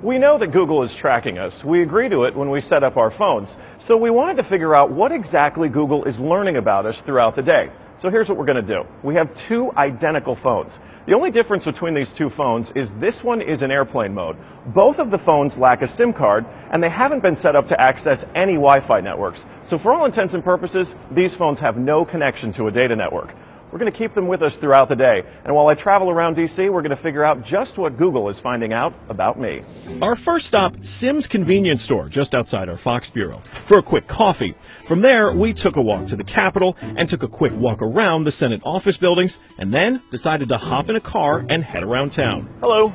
We know that Google is tracking us. We agree to it when we set up our phones. So we wanted to figure out what exactly Google is learning about us throughout the day. So here's what we're going to do. We have two identical phones. The only difference between these two phones is this one is in airplane mode. Both of the phones lack a SIM card, and they haven't been set up to access any Wi-Fi networks. So for all intents and purposes, these phones have no connection to a data network. We're going to keep them with us throughout the day. And while I travel around DC, we're going to figure out just what Google is finding out about me. Our first stop, Sim's convenience store, just outside our Fox bureau, for a quick coffee. From there, we took a walk to the Capitol and took a quick walk around the Senate office buildings, and then decided to hop in a car and head around town. Hello.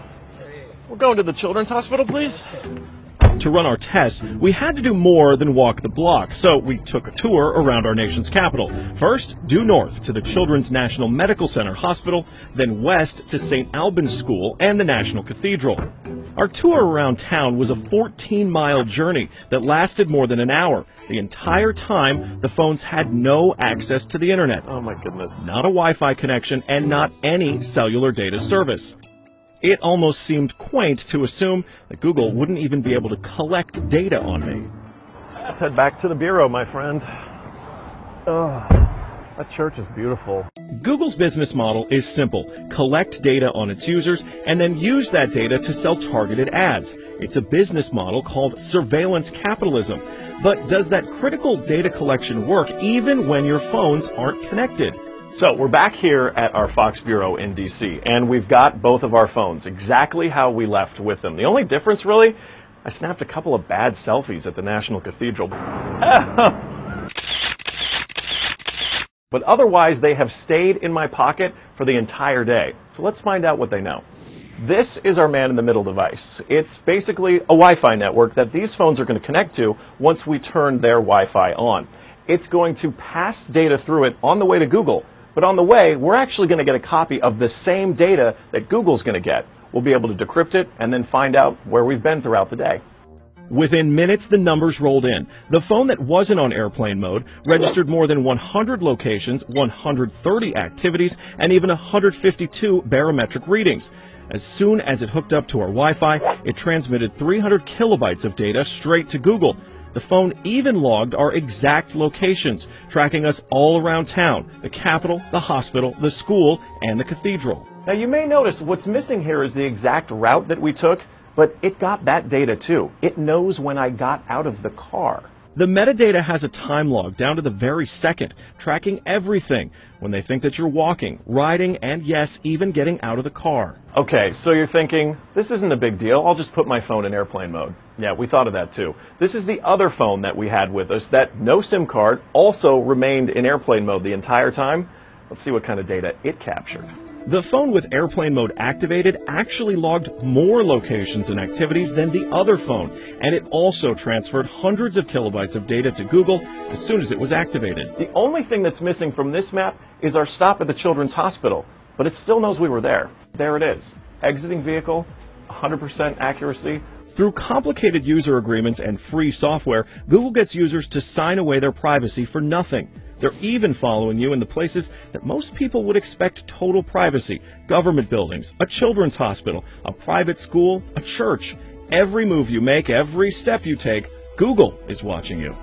We're going to the Children's Hospital, please. To run our test, we had to do more than walk the block, so we took a tour around our nation's capital. First, due north to the Children's National Medical Center Hospital, then west to St. Albans School and the National Cathedral. Our tour around town was a 14-mile journey that lasted more than an hour. The entire time, the phones had no access to the internet. Oh my goodness. Not a Wi-Fi connection and not any cellular data service. It almost seemed quaint to assume that Google wouldn't even be able to collect data on me. Let's head back to the bureau, my friend. Oh, that church is beautiful. Google's business model is simple. Collect data on its users and then use that data to sell targeted ads. It's a business model called surveillance capitalism. But does that critical data collection work even when your phones aren't connected? So we're back here at our Fox Bureau in DC, and we've got both of our phones exactly how we left with them. The only difference, really, I snapped a couple of bad selfies at the National Cathedral. But otherwise, they have stayed in my pocket for the entire day. So let's find out what they know. This is our man-in-the-middle device. It's basically a Wi-Fi network that these phones are going to connect to once we turn their Wi-Fi on. It's going to pass data through it on the way to Google. But on the way, we're actually going to get a copy of the same data that Google's going to get. We'll be able to decrypt it and then find out where we've been throughout the day. Within minutes, the numbers rolled in. The phone that wasn't on airplane mode registered more than 100 locations, 130 activities, and even 152 barometric readings. As soon as it hooked up to our Wi-Fi, it transmitted 300 kilobytes of data straight to Google. The phone even logged our exact locations, tracking us all around town, the Capitol, the hospital, the school, and the cathedral. Now you may notice what's missing here is the exact route that we took, but it got that data too. It knows when I got out of the car. The metadata has a time log down to the very second, tracking everything when they think that you're walking, riding, and yes, even getting out of the car. Okay, so you're thinking, this isn't a big deal, I'll just put my phone in airplane mode. Yeah, we thought of that too. This is the other phone that we had with us that no SIM card also remained in airplane mode the entire time. Let's see what kind of data it captured. The phone with airplane mode activated actually logged more locations and activities than the other phone, and it also transferred hundreds of kilobytes of data to Google as soon as it was activated. The only thing that's missing from this map is our stop at the Children's Hospital, but it still knows we were there. There it is. Exiting vehicle, 100% accuracy. Through complicated user agreements and free software, Google gets users to sign away their privacy for nothing. They're even following you in the places that most people would expect total privacy: government buildings, a children's hospital, a private school, a church. Every move you make, every step you take, Google is watching you.